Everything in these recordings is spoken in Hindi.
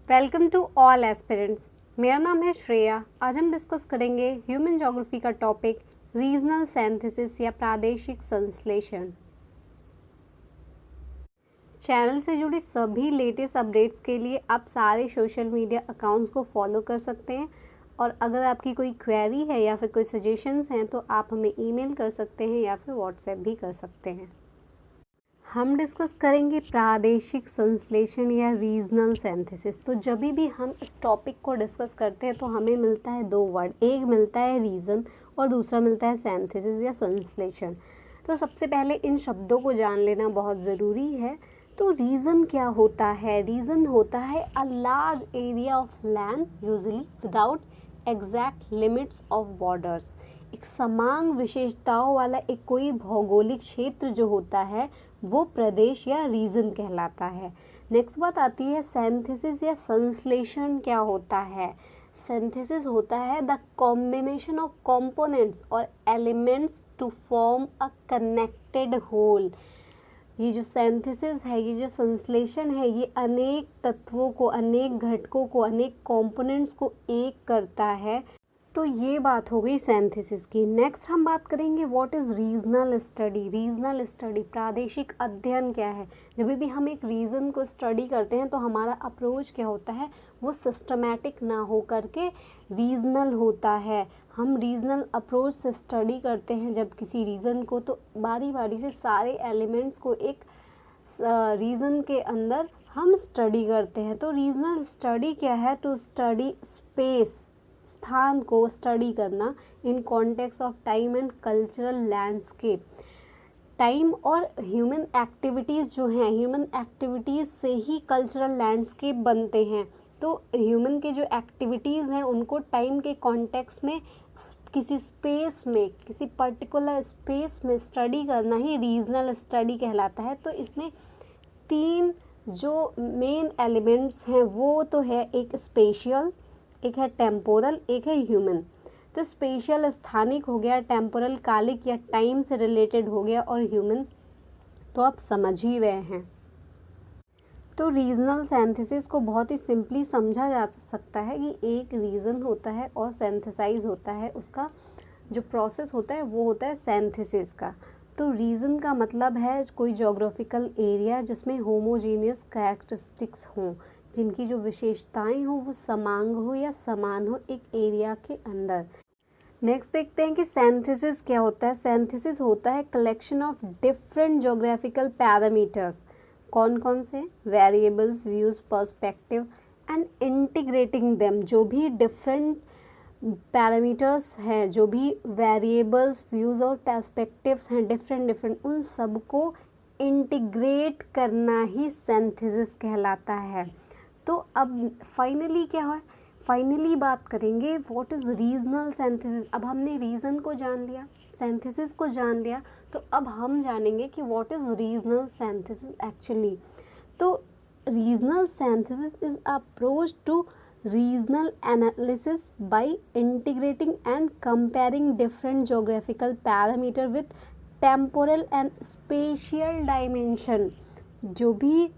Welcome to all aspirants. मेरा नाम है श्रेया। आज हम डिस्कस करेंगे ह्यूमन ज्योग्राफी का टॉपिक रीजनल सिंथेसिस या प्रादेशिक संश्लेषण। चैनल से जुड़ी सभी लेटेस्ट अपडेट्स के लिए आप सारे सोशल मीडिया अकाउंट्स को फॉलो कर सकते हैं और अगर आपकी कोई क्वेरी है या फिर कोई सजेशंस हैं तो आप हमें ईमेल कर सकते हैं या फिर व्हाट्सएप भी कर सकते हैं। हम डिस्कस करेंगे प्रादेशिक संश्लेषण या रीजनल सिंथेसिस। तो जब भी हम इस टॉपिक को डिस्कस करते हैं तो हमें मिलता है दो वर्ड, एक मिलता है रीजन और दूसरा मिलता है सिंथेसिस या संश्लेषण। तो सबसे पहले इन शब्दों को जान लेना बहुत ज़रूरी है। तो रीजन क्या होता है? रीजन होता है a large area of land usually without exact limits of borders. एक समान विशेषताओं वाला एक कोई भौगोलिक क्षेत्र जो होता है वो प्रदेश या रीजन कहलाता है। नेक्स्ट बात आती है सिंथेसिस या संश्लेषण क्या होता है। सिंथेसिस होता है द कॉम्बिनेशन ऑफ कंपोनेंट्स और elements to form a connected whole. ये जो सिंथेसिस है, ये जो संश्लेषण है, ये अनेक तत्वों को, अनेक घटकों को, अनेक कंपोनेंट्स को एक करता है। तो ये बात हो गई सिंथेसिस की। नेक्स्ट हम बात करेंगे what is regional study. Regional study प्रादेशिक अध्ययन क्या है। जब भी हम एक रीजन को स्टडी करते हैं तो हमारा अप्रोच क्या होता है, वो सिस्टमैटिक ना हो करके रीजनल होता है। हम रीजनल अप्रोच से स्टडी करते हैं जब किसी रीजन को, तो बारी बारी से सारे एलिमेंट्स को एक रीजन के अंदर हम स्टडी करते हैं। तो रीजनल स्टडी क्या है? टू स्टडी स्पेस, स्थान को स्टडी करना in context of time and cultural landscape. Time और ह्यूमन एक्टिविटीज़ जो हैं, ह्यूमन एक्टिविटीज़ से ही कल्चरल लैंडस्केप बनते हैं। तो ह्यूमन के जो एक्टिविटीज़ हैं उनको टाइम के कॉन्टेक्स्ट में किसी स्पेस में, किसी पर्टिकुलर स्पेस में स्टडी करना ही रीजनल स्टडी कहलाता है। तो इसमें तीन जो मेन एलिमेंट्स हैं वो तो है एक स्पेशियल, एक है टेम्पोरल, एक है ह्यूमन। तो स्पेशियल स्थानिक हो गया, टेम्पोरल कालिक या टाइम से रिलेटेड हो गया और ह्यूमन तो आप समझ ही रहे हैं। तो रीजनल सिंथेसिस को बहुत ही सिंपली समझा जा सकता है कि एक रीजन होता है और सिंथेसाइज होता है, उसका जो प्रोसेस होता है वो होता है सिंथेसिस का। तो रीजन का मतलब है कोई जोग्राफिकल एरिया जिसमें होमोजीनियस कैरेक्टरिस्टिक्स हों, जिनकी जो विशेषताएं हो वो समांग हो या समान हो एक एरिया के अंदर। नेक्स्ट देखते हैं कि सिंथेसिस क्या होता है। सिंथेसिस होता है collection of different geographical parameters. कौन कौन से? Variables, views, perspective and integrating them. जो भी डिफरेंट पैरामीटर्स हैं, जो भी वेरिएबल्स, व्यूज और पर्सपेक्टिव्स हैं डिफरेंट, उन सबको इंटीग्रेट करना ही सिंथेसिस कहलाता है। तो अब फाइनली क्या है? फाइनली बात करेंगे व्हाट इज़ रीजनल सिंथेसिस। अब हमने रीजन को जान लिया, सिंथेसिस को जान लिया, तो अब हम जानेंगे कि what is regional synthesis actually. तो regional synthesis is approach to regional analysis by integrating and comparing different geographical parameter with temporal and spatial dimension। जो भी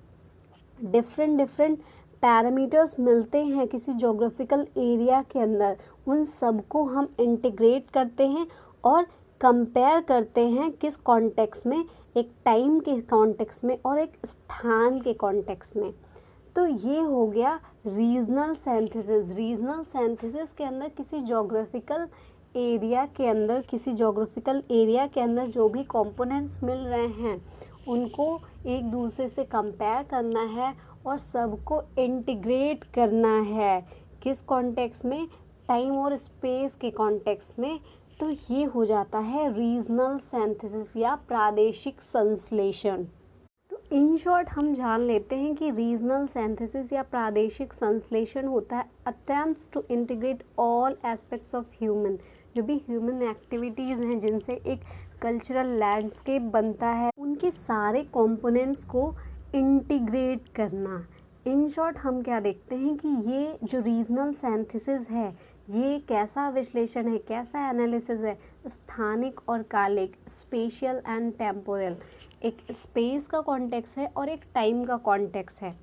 डिफरेंट पैरामीटर्स मिलते हैं किसी जोग्राफिकल एरिया के अंदर, उन सबको हम इंटीग्रेट करते हैं और कंपेयर करते हैं किस कॉन्टेक्स्ट में, एक टाइम के कॉन्टेक्स्ट में और एक स्थान के कॉन्टेक्स्ट में। तो ये हो गया रीजनल सिंथेसिस। रीजनल सिंथेसिस के अंदर किसी जोग्राफिकल एरिया के अंदर, किसी जोग्राफिकल एरिया के अंदर जो भी कंपोनेंट्स मिल रहे हैं उनको एक दूसरे से कंपेयर करना है और सबको इंटीग्रेट करना है किस कॉन्टेक्स्ट में? टाइम और स्पेस के कॉन्टेक्स्ट में। तो ये हो जाता है रीजनल सिंथेसिस या प्रादेशिक संश्लेषण। तो इन शॉर्ट हम जान लेते हैं कि रीजनल सिंथेसिस या प्रादेशिक संश्लेषण होता है attempts to integrate all aspects of human. जो भी ह्यूमन एक्टिविटीज़ हैं जिनसे एक कल्चरल लैंडस्केप बनता है, उनके सारे कंपोनेंट्स को इंटीग्रेट करना। इन शॉर्ट हम क्या देखते हैं कि ये जो रीजनल सिंथेसिस है ये कैसा विश्लेषण है, कैसा एनालिसिस है? स्थानिक और कालिक, स्पेशियल एंड टेम्पोरल। एक स्पेस का कॉन्टेक्स्ट है और एक टाइम का कॉन्टेक्स्ट है।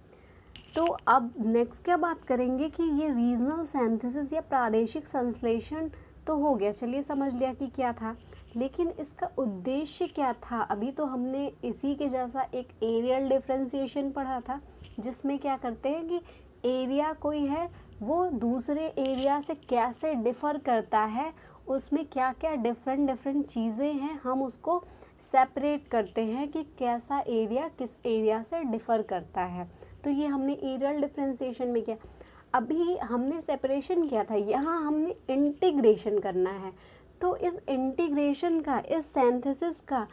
तो अब नेक्स्ट क्या बात करेंगे कि ये रीजनल सिंथेसिस या प्रादेशिक संश्लेषण तो हो गया, चलिए समझ लिया कि क्या था, लेकिन इसका उद्देश्य क्या था। अभी तो हमने इसी के जैसा एक एरियल डिफरेंशिएशन पढ़ा था, जिसमें क्या करते हैं कि एरिया कोई है वो दूसरे एरिया से कैसे डिफ़र करता है, उसमें क्या क्या डिफरेंट चीज़ें हैं, हम उसको सेपरेट करते हैं कि कैसा एरिया किस एरिया से डिफ़र करता है। तो ये हमने एरियल डिफरेंशिएशन में किया। अभी हमने सेपरेशन किया था, यहाँ हमने इंटीग्रेशन करना है। तो इस इंटीग्रेशन का, इस सिंथेसिस का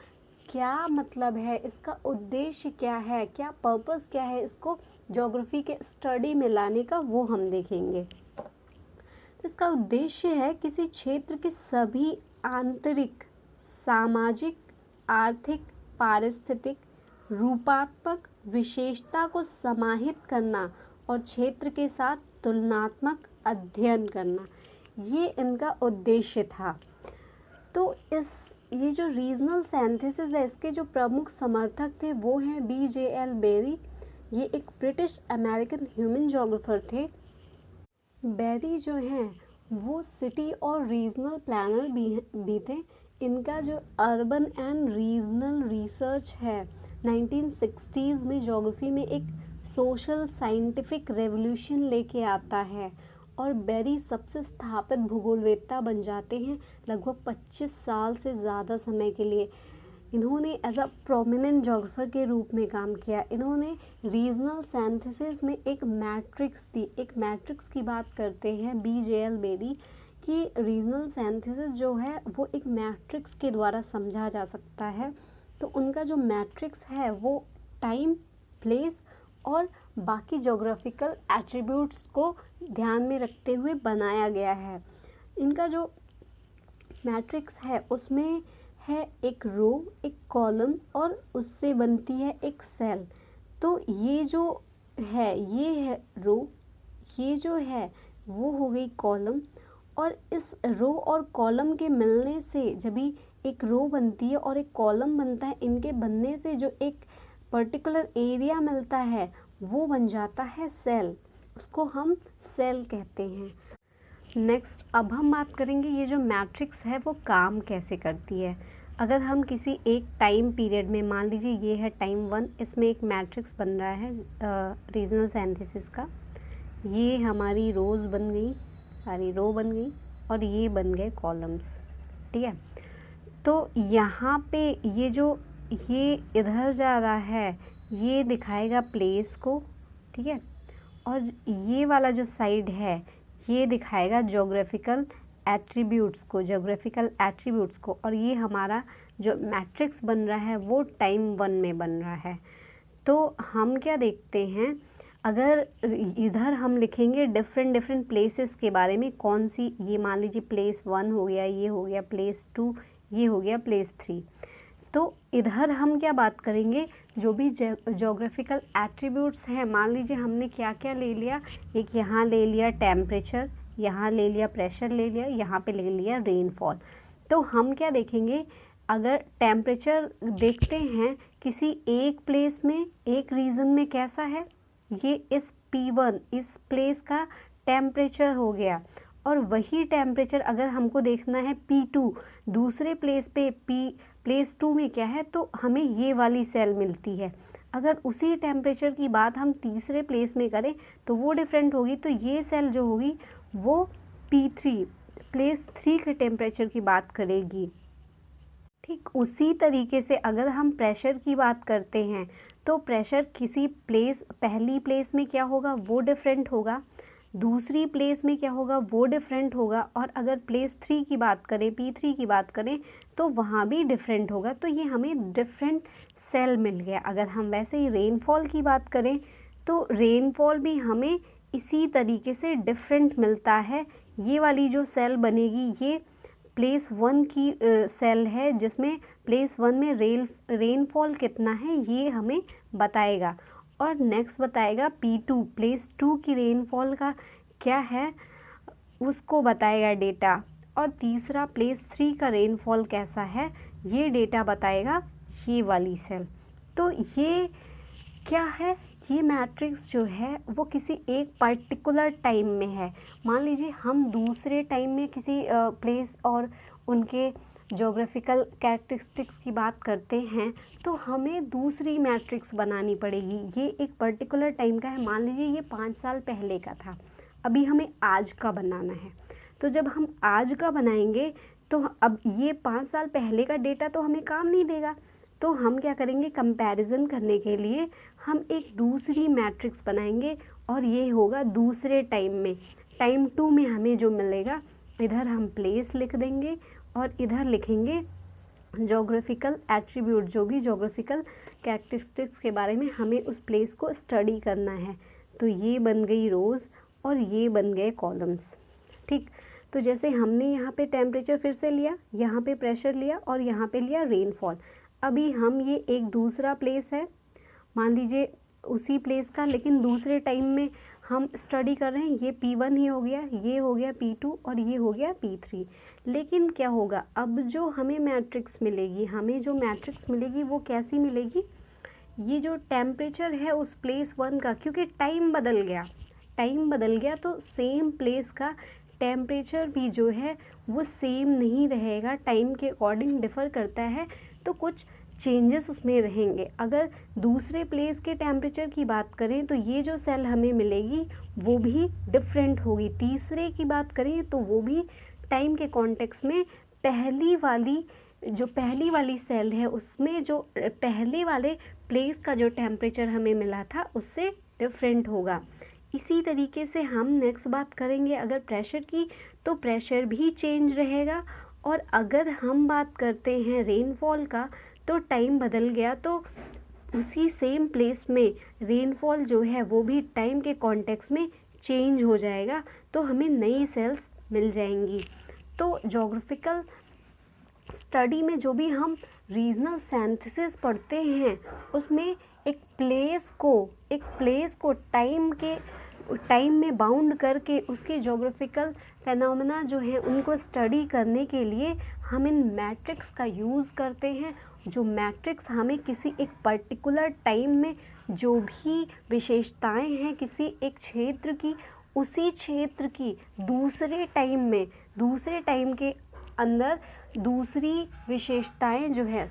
क्या मतलब है, इसका उद्देश्य क्या है, क्या पर्पस क्या है, इसको ज्योग्राफी के स्टडी में लाने का, वो हम देखेंगे। तो इसका उद्देश्य है किसी क्षेत्र के सभी आंतरिक, सामाजिक, आर्थिक, पारिस्थितिक, रूपात्मक विशेषता को समाहित करना और क्षेत्र के साथ तुलनात्मक अध्ययन करना, ये इनका उद्देश्य था। तो ये जो रीजनल सिंथेसिस है, इसके जो प्रमुख समर्थक थे वो हैं BJL बेरी। ये एक ब्रिटिश अमेरिकन ह्यूमन ज्योग्राफर थे। बेरी जो हैं वो सिटी और रीजनल प्लानर भी थे। इनका जो अर्बन एंड रीजनल रिसर्च है 1960s में ज्योग्राफी में एक सोशल साइंटिफिक रेवोल्यूशन लेके आता है, और बेरी सबसे स्थापित भूगोलवेत्ता बन जाते हैं लगभग 25 साल से ज़्यादा समय के लिए। इन्होंने एज अ प्रोमिनेंट ज्योग्राफर के रूप में काम किया। इन्होंने रीजनल सिंथेसिस में एक मैट्रिक्स दी। एक मैट्रिक्स की बात करते हैं BJL बेरी कि रीजनल सिंथेसिस जो है वो एक मैट्रिक्स के द्वारा समझा जा सकता है। तो उनका जो मैट्रिक्स है वो टाइम, प्लेस और बाकी ज्योग्राफिकल एट्रीब्यूट्स को ध्यान में रखते हुए बनाया गया है। इनका जो मैट्रिक्स है उसमें है एक रो, एक कॉलम और उससे बनती है एक सेल। तो ये जो है ये है रो, ये जो है वो हो गई कॉलम, और इस रो और कॉलम के मिलने से जब भी एक रो बनती है और एक कॉलम बनता है, इनके बनने से जो एक पर्टिकुलर एरिया मिलता है वो बन जाता है सेल, उसको हम सेल कहते हैं। नेक्स्ट अब हम बात करेंगे ये जो मैट्रिक्स है वो काम कैसे करती है। अगर हम किसी एक टाइम पीरियड में, मान लीजिए ये है टाइम 1, इसमें एक मैट्रिक्स बन रहा है रीजनल सिंथेसिस का, ये हमारी रोज़ बन गई, सारी रो बन गई और ये बन गए कॉलम्स, ठीक है। तो यहाँ पे ये इधर जा रहा है ये दिखाएगा प्लेस को, ठीक है, और ये वाला जो साइड है ये दिखाएगा ज्योग्राफिकल एट्रीब्यूट्स को, और ये हमारा जो मैट्रिक्स बन रहा है वो टाइम 1 में बन रहा है। तो हम क्या देखते हैं, अगर इधर हम लिखेंगे डिफरेंट प्लेसेस के बारे में, कौन सी, ये मान लीजिए प्लेस 1 हो गया, ये हो गया प्लेस 2, ये हो गया प्लेस 3। तो इधर हम क्या बात करेंगे, जो भी ज्योग्राफिकल एट्रीब्यूट्स हैं, मान लीजिए हमने क्या क्या ले लिया, एक यहाँ ले लिया टेम्परेचर, यहाँ ले लिया प्रेशर, ले लिया यहाँ पे ले लिया रेनफॉल। तो हम क्या देखेंगे, अगर टेम्परेचर देखते हैं किसी एक प्लेस में, एक रीजन में कैसा है, ये इस P1 इस प्लेस का टेम्परेचर हो गया, और वही टेम्परेचर अगर हमको देखना है P2 दूसरे प्लेस पे, प्लेस 2 में क्या है, तो हमें ये वाली सेल मिलती है। अगर उसी टेम्परेचर की बात हम तीसरे प्लेस में करें तो वो डिफरेंट होगी, तो ये सेल जो होगी वो P3 प्लेस 3 के टेम्परेचर की बात करेगी। ठीक उसी तरीके से अगर हम प्रेशर की बात करते हैं तो प्रेशर किसी प्लेस, पहली प्लेस में क्या होगा वो डिफरेंट होगा, दूसरी प्लेस में क्या होगा वो डिफरेंट होगा, और अगर प्लेस 3 की बात करें, P3 की बात करें तो वहाँ भी डिफरेंट होगा। तो ये हमें डिफरेंट सेल मिल गया। अगर हम वैसे ही रेनफॉल की बात करें तो रेनफॉल भी हमें इसी तरीके से डिफरेंट मिलता है। ये वाली जो सेल बनेगी ये प्लेस 1 की सेल है, जिसमें प्लेस 1 में रेनफॉल कितना है ये हमें बताएगा, और नेक्स्ट बताएगा P2 प्लेस 2 की रेनफॉल का क्या है उसको बताएगा डेटा, और तीसरा प्लेस 3 का रेनफॉल कैसा है ये डेटा बताएगा ये वाली सेल। तो ये क्या है, ये मैट्रिक्स जो है वो किसी एक पर्टिकुलर टाइम में है। मान लीजिए हम दूसरे टाइम में किसी प्लेस और उनके ज्योग्राफिकल कैरेक्टरिस्टिक्स की बात करते हैं तो हमें दूसरी मैट्रिक्स बनानी पड़ेगी। ये एक पर्टिकुलर टाइम का है, मान लीजिए ये 5 साल पहले का था, अभी हमें आज का बनाना है। तो जब हम आज का बनाएंगे तो अब ये 5 साल पहले का डेटा तो हमें काम नहीं देगा, तो हम क्या करेंगे, कंपैरिजन करने के लिए हम एक दूसरी मैट्रिक्स बनाएंगे और ये होगा दूसरे टाइम में। टाइम 2 में हमें जो मिलेगा, इधर हम प्लेस लिख देंगे और इधर लिखेंगे जोग्राफिकल एट्रीब्यूट, जो भी जोग्राफिकल कैरेक्टरिस्टिक्स के बारे में हमें उस प्लेस को स्टडी करना है। तो ये बन गई रोज़ और ये बन गए कॉलम्स। ठीक, तो जैसे हमने यहाँ पे टेम्परेचर फिर से लिया, यहाँ पे प्रेशर लिया और यहाँ पे लिया रेनफॉल। अभी हम ये एक दूसरा प्लेस है, मान लीजिए उसी प्लेस का, लेकिन दूसरे टाइम में हम स्टडी कर रहे हैं। ये P1 ही हो गया, ये हो गया P2 और ये हो गया P3। लेकिन क्या होगा, अब जो हमें मैट्रिक्स मिलेगी, वो कैसी मिलेगी, ये जो टेम्परेचर है उस प्लेस 1 का, क्योंकि टाइम बदल गया तो सेम प्लेस का टेम्परेचर भी जो है वो सेम नहीं रहेगा, टाइम के अकॉर्डिंग डिफ़र करता है, तो कुछ चेंजेस उसमें रहेंगे। अगर दूसरे प्लेस के टेम्परेचर की बात करें तो ये जो सेल हमें मिलेगी वो भी डिफरेंट होगी। तीसरे की बात करें तो वो भी टाइम के कॉन्टेक्स्ट में पहली वाली सेल है उसमें जो पहले वाले प्लेस का जो टेम्परेचर हमें मिला था उससे डिफरेंट होगा। इसी तरीके से हम नेक्स्ट बात करेंगे अगर प्रेशर की, तो प्रेशर भी चेंज रहेगा। और अगर हम बात करते हैं रेनफॉल का, तो टाइम बदल गया तो उसी सेम प्लेस में रेनफॉल जो है वो भी टाइम के कॉन्टेक्स्ट में चेंज हो जाएगा, तो हमें नई सेल्स मिल जाएंगी। तो ज्योग्राफिकल स्टडी में जो भी हम रीजनल सिंथेसिस पढ़ते हैं उसमें एक प्लेस को टाइम में बाउंड करके उसके ज्योग्राफिकल फेनोमेना जो है उनको स्टडी करने के लिए हम इन मैट्रिक्स का यूज़ करते हैं। जो मैट्रिक्स हमें किसी एक पर्टिकुलर टाइम में जो भी विशेषताएं हैं किसी एक क्षेत्र की, उसी क्षेत्र की दूसरे टाइम के अंदर दूसरी विशेषताएं जो है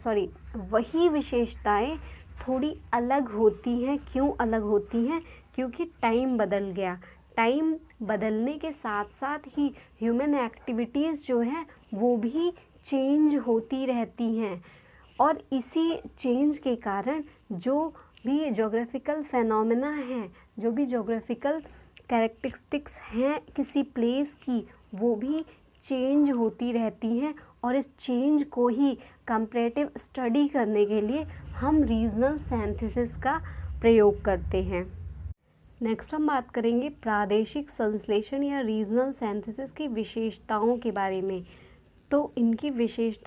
वही विशेषताएं थोड़ी अलग होती हैं। क्यों अलग होती हैं? क्योंकि टाइम बदल गया। टाइम बदलने के साथ साथ ही ह्यूमन एक्टिविटीज़ जो हैं वो भी चेंज होती रहती हैं, और इसी चेंज के कारण जो भी ज्योग्राफिकल फेनोमेना हैं, जो भी ज्योग्राफिकल कैरेक्टरिस्टिक्स हैं किसी प्लेस की, वो भी चेंज होती रहती हैं। और इस चेंज को ही कंपैरेटिव स्टडी करने के लिए हम रीजनल सिंथेसिस का प्रयोग करते हैं। नेक्स्ट हम बात करेंगे प्रादेशिक संश्लेषण या रीजनल सिंथेसिस की विशेषताओं के बारे में। तो इनकी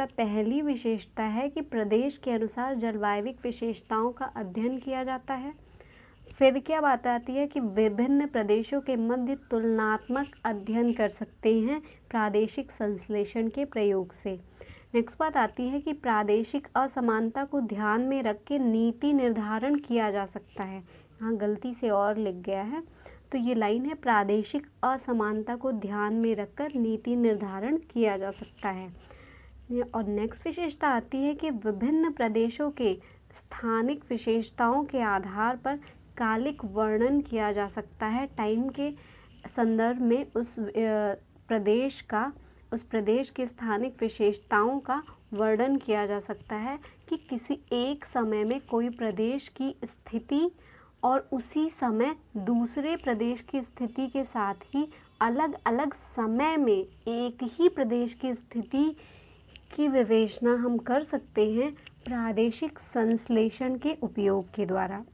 पहली विशेषता है कि प्रदेश के अनुसार जलवायविक विशेषताओं का अध्ययन किया जाता है। फिर क्या बात आती है कि विभिन्न प्रदेशों के मध्य तुलनात्मक अध्ययन कर सकते हैं प्रादेशिक संश्लेषण के प्रयोग से। नेक्स्ट बात आती है कि प्रादेशिक असमानता को ध्यान में रख के नीति निर्धारण किया जा सकता है। यहाँ गलती से और लिख गया है, तो ये लाइन है, प्रादेशिक असमानता को ध्यान में रखकर नीति निर्धारण किया जा सकता है। और नेक्स्ट विशेषता आती है कि विभिन्न प्रदेशों के स्थानिक विशेषताओं के आधार पर कालिक वर्णन किया जा सकता है। टाइम के संदर्भ में उस प्रदेश के स्थानिक विशेषताओं का वर्णन किया जा सकता है कि किसी एक समय में कोई प्रदेश की स्थिति और उसी समय दूसरे प्रदेश की स्थिति के साथ ही अलग अलग समय में एक ही प्रदेश की स्थिति की विवेचना हम कर सकते हैं प्रादेशिक संश्लेषण के उपयोग के द्वारा।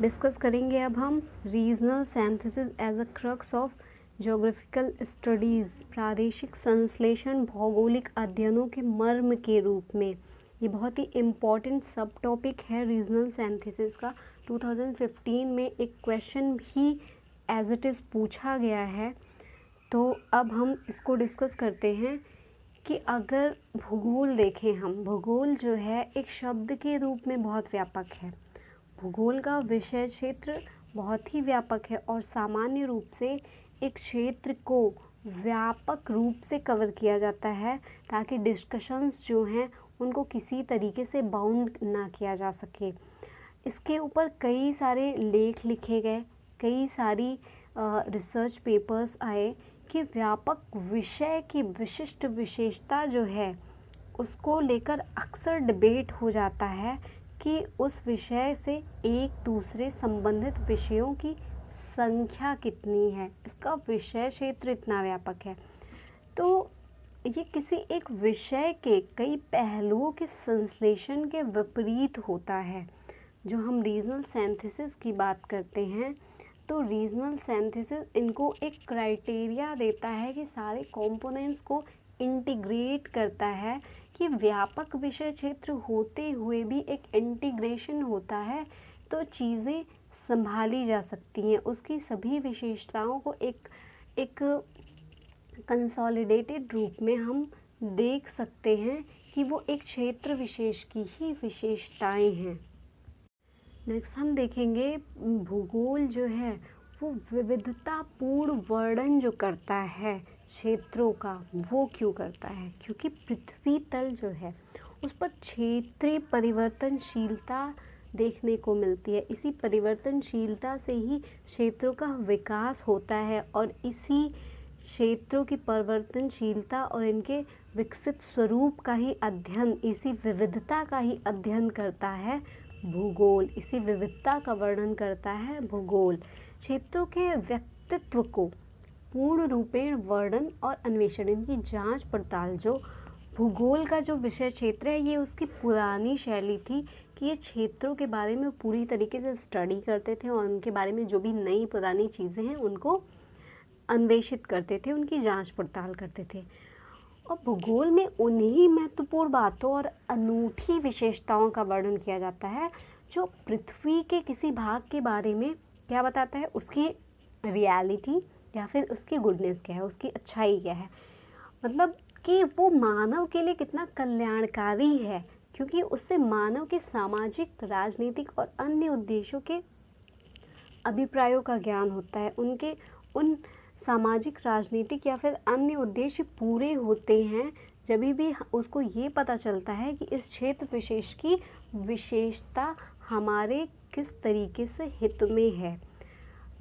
डिस्कस करेंगे अब हम regional synthesis as a crux of geographical studies. प्रादेशिक संश्लेषण भौगोलिक अध्ययनों के मर्म के रूप में, ये बहुत ही इम्पॉर्टेंट सब टॉपिक है रीजनल सिंथेसिस का। 2015 में एक क्वेश्चन भी एज इट इज़ पूछा गया है। तो अब हम इसको डिस्कस करते हैं कि अगर भूगोल देखें हम, भूगोल जो है एक शब्द के रूप में बहुत व्यापक है। भूगोल का विषय क्षेत्र बहुत ही व्यापक है और सामान्य रूप से एक क्षेत्र को व्यापक रूप से कवर किया जाता है ताकि डिस्कशंस जो हैं उनको किसी तरीके से बाउंड ना किया जा सके। इसके ऊपर कई सारे लेख लिखे गए, कई सारी रिसर्च पेपर्स आए कि व्यापक विषय की विशिष्ट विशेषता जो है उसको लेकर अक्सर डिबेट हो जाता है कि उस विषय से एक दूसरे संबंधित विषयों की संख्या कितनी है, इसका विषय क्षेत्र इतना व्यापक है। तो ये किसी एक विषय के कई पहलुओं के संश्लेषण के विपरीत होता है। जो हम रीजनल सिंथेसिस की बात करते हैं तो रीजनल सिंथेसिस इनको एक क्राइटेरिया देता है कि सारे कंपोनेंट्स को इंटीग्रेट करता है कि व्यापक विषय क्षेत्र होते हुए भी एक इंटीग्रेशन होता है तो चीज़ें संभाली जा सकती हैं, उसकी सभी विशेषताओं को एक कंसोलिडेटेड रूप में हम देख सकते हैं कि वो एक क्षेत्र विशेष की ही विशेषताएं हैं। नेक्स्ट हम देखेंगे भूगोल जो है वो विविधतापूर्ण वर्णन जो करता है क्षेत्रों का, वो क्यों करता है? क्योंकि पृथ्वी तल जो है उस पर क्षेत्रीय परिवर्तनशीलता देखने को मिलती है। इसी परिवर्तनशीलता से ही क्षेत्रों का विकास होता है और इसी क्षेत्रों की परिवर्तनशीलता और इनके विकसित स्वरूप का ही अध्ययन, इसी विविधता का ही अध्ययन करता है भूगोल। इसी विविधता का वर्णन करता है भूगोल। क्षेत्रों के व्यक्तित्व को पूर्ण रूपेण वर्णन और अन्वेषण, इनकी जांच पड़ताल, जो भूगोल का जो विषय क्षेत्र है ये उसकी पुरानी शैली थी कि ये क्षेत्रों के बारे में पूरी तरीके से स्टडी करते थे और उनके बारे में जो भी नई पुरानी चीज़ें हैं उनको अन्वेषित करते थे, उनकी जांच पड़ताल करते थे। और भूगोल में उन्हीं महत्वपूर्ण बातों और अनूठी विशेषताओं का वर्णन किया जाता है जो पृथ्वी के किसी भाग के बारे में क्या बताता है, उसकी रियलिटी या फिर उसकी गुडनेस क्या है, उसकी अच्छाई क्या है, मतलब कि वो मानव के लिए कितना कल्याणकारी है, क्योंकि उससे मानव के सामाजिक, राजनीतिक और अन्य उद्देश्यों के अभिप्रायों का ज्ञान होता है। उनके उन सामाजिक, राजनीतिक या फिर अन्य उद्देश्य पूरे होते हैं जब भी उसको ये पता चलता है कि इस क्षेत्र विशेष की विशेषता हमारे किस तरीके से हित में है।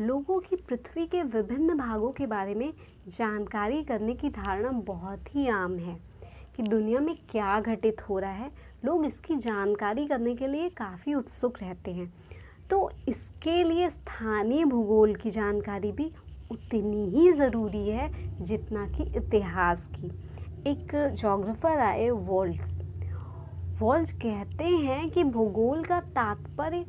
लोगों की पृथ्वी के विभिन्न भागों के बारे में जानकारी करने की धारणा बहुत ही आम है कि दुनिया में क्या घटित हो रहा है, लोग इसकी जानकारी करने के लिए काफ़ी उत्सुक रहते हैं। तो इसके लिए स्थानीय भूगोल की जानकारी भी उतनी ही ज़रूरी है जितना कि इतिहास की। एक ज्योग्राफर आए वॉल्ज कहते हैं कि भूगोल का तात्पर्य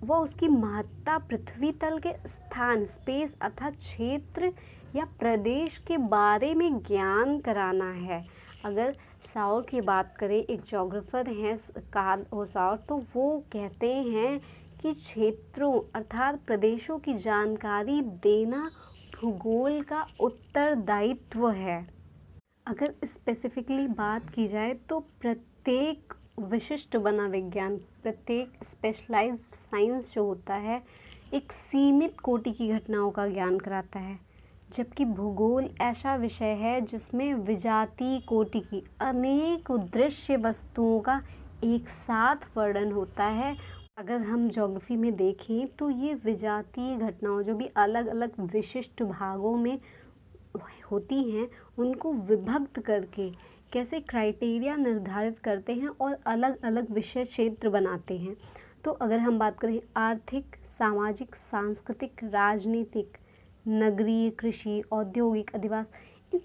व उसकी महत्ता पृथ्वी तल के स्थान, स्पेस अर्थात क्षेत्र या प्रदेश के बारे में ज्ञान कराना है। अगर साउर की बात करें, एक ज्योग्राफर हैं कार्ल साउर, तो वो कहते हैं कि क्षेत्रों अर्थात प्रदेशों की जानकारी देना भूगोल का उत्तरदायित्व है। अगर स्पेसिफिकली बात की जाए तो प्रत्येक विशिष्ट वना विज्ञान, प्रत्येक स्पेशलाइज्ड साइंस जो होता है एक सीमित कोटि की घटनाओं का ज्ञान कराता है, जबकि भूगोल ऐसा विषय है जिसमें विजातीय कोटि की अनेक दृश्य वस्तुओं का एक साथ वर्णन होता है। अगर हम ज्योग्राफी में देखें तो ये विजातीय घटनाओं जो भी अलग अलग विशिष्ट भागों में होती हैं उनको विभक्त करके कैसे क्राइटेरिया निर्धारित करते हैं और अलग अलग विषय क्षेत्र बनाते हैं। तो अगर हम बात करें आर्थिक, सामाजिक, सांस्कृतिक, राजनीतिक, नगरीय, कृषि, औद्योगिक, अधिवास, इन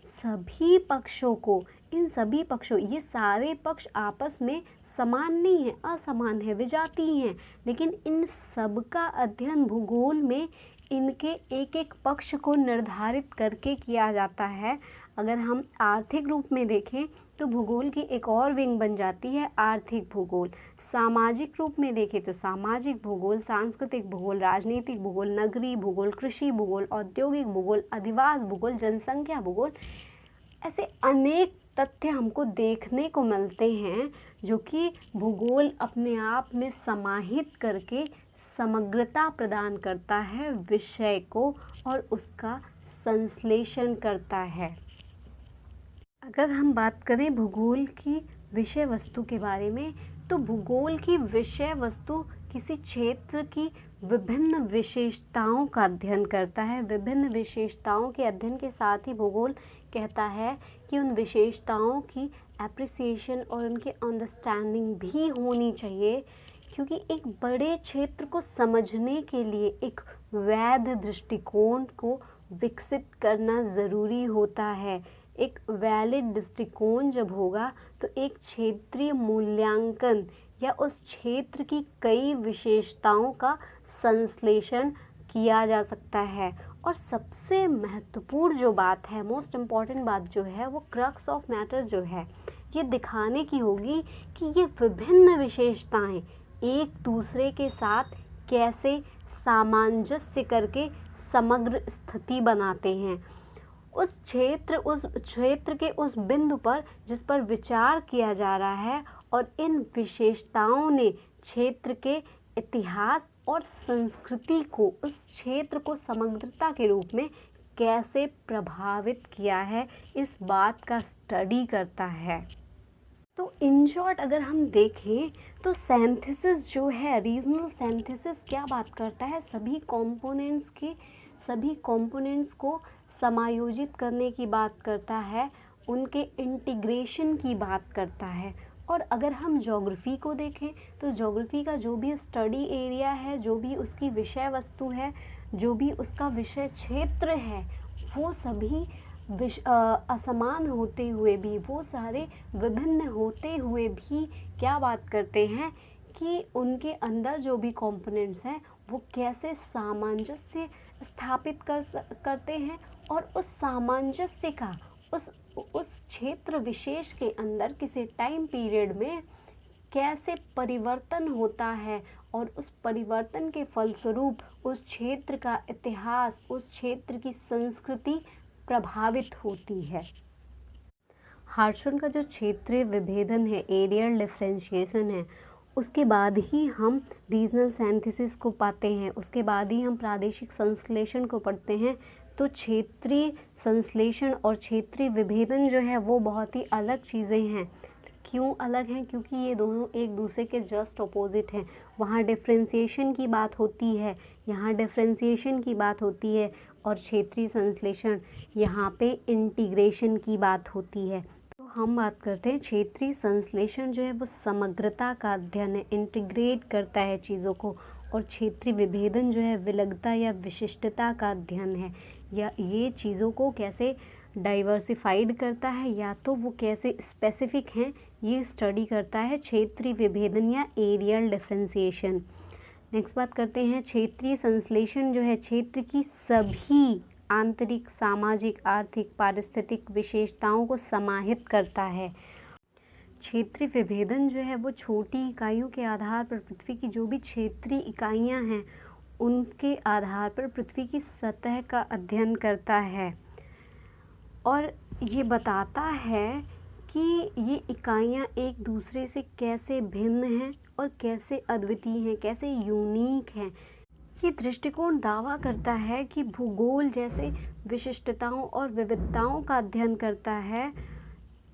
सभी पक्षों ये सारे पक्ष आपस में समान नहीं है, असमान है, विजातीय हैं, लेकिन इन सब का अध्ययन भूगोल में इनके एक एक पक्ष को निर्धारित करके किया जाता है। अगर हम आर्थिक रूप में देखें तो भूगोल की एक और विंग बन जाती है आर्थिक भूगोल। सामाजिक रूप में देखें तो सामाजिक भूगोल, सांस्कृतिक भूगोल, राजनीतिक भूगोल, नगरीय भूगोल, कृषि भूगोल, औद्योगिक भूगोल, अधिवास भूगोल, जनसंख्या भूगोल, ऐसे अनेक तथ्य हमको देखने को मिलते हैं जो कि भूगोल अपने आप में समाहित करके समग्रता प्रदान करता है विषय को और उसका संश्लेषण करता है। अगर हम बात करें भूगोल की विषय वस्तु के बारे में, तो भूगोल की विषय वस्तु किसी क्षेत्र की विभिन्न विशेषताओं का अध्ययन करता है। विभिन्न विशेषताओं के अध्ययन के साथ ही भूगोल कहता है कि उन विशेषताओं की एप्रिसिएशन और उनके अंडरस्टैंडिंग भी होनी चाहिए, क्योंकि एक बड़े क्षेत्र को समझने के लिए एक वैध दृष्टिकोण को विकसित करना ज़रूरी होता है। एक वैलिड दृष्टिकोण जब होगा तो एक क्षेत्रीय मूल्यांकन या उस क्षेत्र की कई विशेषताओं का संश्लेषण किया जा सकता है। और सबसे महत्वपूर्ण जो बात है, मोस्ट इम्पॉर्टेंट बात जो है, वो क्रक्स ऑफ मैटर जो है, ये दिखाने की होगी कि ये विभिन्न विशेषताएं एक दूसरे के साथ कैसे सामंजस्य करके समग्र स्थिति बनाते हैं। उस क्षेत्र के उस बिंदु पर जिस पर विचार किया जा रहा है, और इन विशेषताओं ने क्षेत्र के इतिहास और संस्कृति को, उस क्षेत्र को समग्रता के रूप में कैसे प्रभावित किया है, इस बात का स्टडी करता है। तो इन शॉर्ट अगर हम देखें तो सिंथेसिस जो है, रीजनल सिंथेसिस क्या बात करता है, सभी कंपोनेंट्स को समायोजित करने की बात करता है, उनके इंटीग्रेशन की बात करता है। और अगर हम ज्योग्राफी को देखें तो ज्योग्राफी का जो भी स्टडी एरिया है, जो भी उसकी विषय वस्तु है, जो भी उसका विषय क्षेत्र है, वो सभी असमान होते हुए भी, वो सारे विभिन्न होते हुए भी क्या बात करते हैं कि उनके अंदर जो भी कंपोनेंट्स हैं वो कैसे सामंजस्य स्थापित करते हैं, और उस सामंजस्य का उस क्षेत्र विशेष के अंदर किसी टाइम पीरियड में कैसे परिवर्तन होता है, और उस परिवर्तन के फलस्वरूप उस क्षेत्र का इतिहास, उस क्षेत्र की संस्कृति प्रभावित होती है। हार्टशॉन का जो क्षेत्रीय विभेदन है, एरियल डिफरेंशिएशन है, उसके बाद ही हम रीजनल सिंथेसिस को पाते हैं, उसके बाद ही हम प्रादेशिक संश्लेषण को पढ़ते हैं। तो क्षेत्रीय संश्लेषण और क्षेत्रीय विभेदन जो है वो बहुत ही अलग चीज़ें हैं। क्यों अलग हैं? क्योंकि ये दोनों एक दूसरे के जस्ट अपोजिट हैं। वहाँ डिफरेंशिएशन की बात होती है, यहाँ डिफरेंशिएशन की बात होती है, और क्षेत्रीय संश्लेषण यहाँ पे इंटीग्रेशन की बात होती है। तो हम बात करते हैं क्षेत्रीय संश्लेषण जो है वो समग्रता का अध्ययन है, इंटीग्रेट करता है चीज़ों को, और क्षेत्रीय विभेदन जो है विलग्नता या विशिष्टता का अध्ययन है, या ये चीज़ों को कैसे डाइवर्सिफाइड करता है, या तो वो कैसे स्पेसिफिक हैं, ये स्टडी करता है क्षेत्रीय विभेदन या एरियल डिफरेंशिएशन। नेक्स्ट बात करते हैं क्षेत्रीय संश्लेषण जो है क्षेत्र की सभी आंतरिक, सामाजिक, आर्थिक, पारिस्थितिक विशेषताओं को समाहित करता है। क्षेत्रीय विभेदन जो है वो छोटी इकाइयों के आधार पर पृथ्वी की जो भी क्षेत्रीय इकाइयां हैं उनके आधार पर पृथ्वी की सतह का अध्ययन करता है, और ये बताता है कि ये इकाइयां एक दूसरे से कैसे भिन्न हैं और कैसे अद्वितीय हैं, कैसे यूनिक हैं। ये दृष्टिकोण दावा करता है कि भूगोल जैसे विशिष्टताओं और विविधताओं का अध्ययन करता है,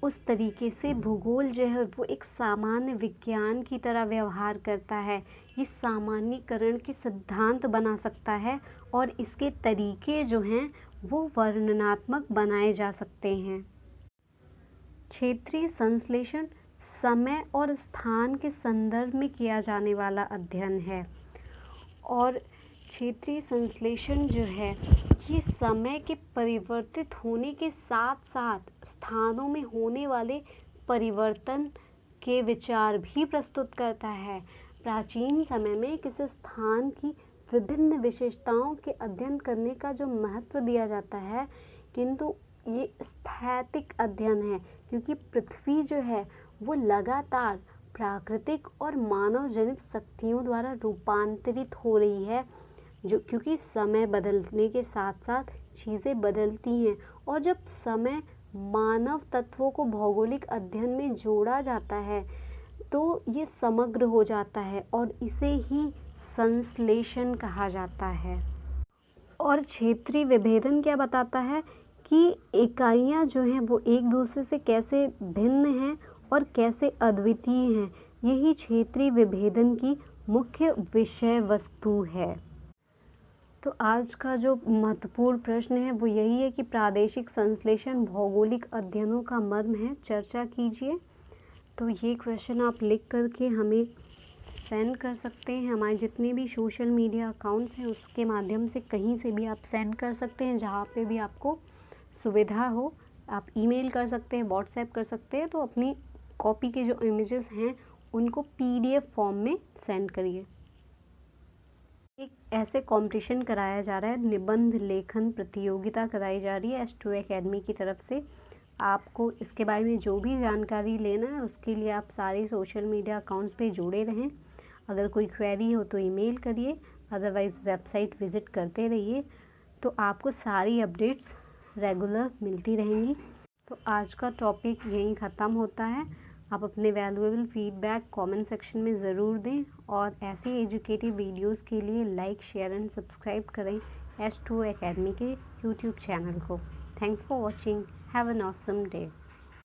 उस तरीके से भूगोल जो है वो एक सामान्य विज्ञान की तरह व्यवहार करता है। ये सामान्यीकरण के सिद्धांत बना सकता है, और इसके तरीके जो हैं वो वर्णनात्मक बनाए जा सकते हैं। क्षेत्रीय संश्लेषण समय और स्थान के संदर्भ में किया जाने वाला अध्ययन है, और क्षेत्रीय संश्लेषण जो है ये समय के परिवर्तित होने के साथ साथ स्थानों में होने वाले परिवर्तन के विचार भी प्रस्तुत करता है। प्राचीन समय में किसी स्थान की विभिन्न विशेषताओं के अध्ययन करने का जो महत्व दिया जाता है, किंतु ये स्थैतिक अध्ययन है, क्योंकि पृथ्वी जो है वो लगातार प्राकृतिक और मानव जनित शक्तियों द्वारा रूपांतरित हो रही है, जो क्योंकि समय बदलने के साथ साथ चीज़ें बदलती हैं, और जब समय मानव तत्वों को भौगोलिक अध्ययन में जोड़ा जाता है तो ये समग्र हो जाता है और इसे ही संश्लेषण कहा जाता है। और क्षेत्रीय विभेदन क्या बताता है कि इकाइयाँ जो हैं वो एक दूसरे से कैसे भिन्न हैं और कैसे अद्वितीय हैं, यही क्षेत्रीय विभेदन की मुख्य विषय वस्तु है। तो आज का जो महत्वपूर्ण प्रश्न है वो यही है कि प्रादेशिक संश्लेषण भौगोलिक अध्ययनों का मर्म है, चर्चा कीजिए। तो ये क्वेश्चन आप लिख करके हमें सेंड कर सकते हैं। हमारे जितने भी सोशल मीडिया अकाउंट्स हैं उसके माध्यम से कहीं से भी आप सेंड कर सकते हैं, जहाँ पे भी आपको सुविधा हो। आप ईमेल कर सकते हैं, व्हाट्सएप कर सकते हैं। तो अपनी कॉपी के जो इमेजेस हैं उनको PDF फॉर्म में सेंड करिए। एक ऐसे कंपटीशन कराया जा रहा है, निबंध लेखन प्रतियोगिता कराई जा रही है S2 एकेडमी की तरफ से। आपको इसके बारे में जो भी जानकारी लेना है उसके लिए आप सारे सोशल मीडिया अकाउंट्स पे जुड़े रहें। अगर कोई क्वेरी हो तो ईमेल करिए, अदरवाइज़ वेबसाइट विज़िट करते रहिए। तो आपको सारी अपडेट्स रेगुलर मिलती रहेंगी। तो आज का टॉपिक यहीं ख़त्म होता है। आप अपने वैल्यूएबल फीडबैक कमेंट सेक्शन में ज़रूर दें और ऐसे एजुकेटिव वीडियोस के लिए लाइक, शेयर एंड सब्सक्राइब करें S2 एकेडमी के YouTube चैनल को। Thanks for watching. Have an awesome day.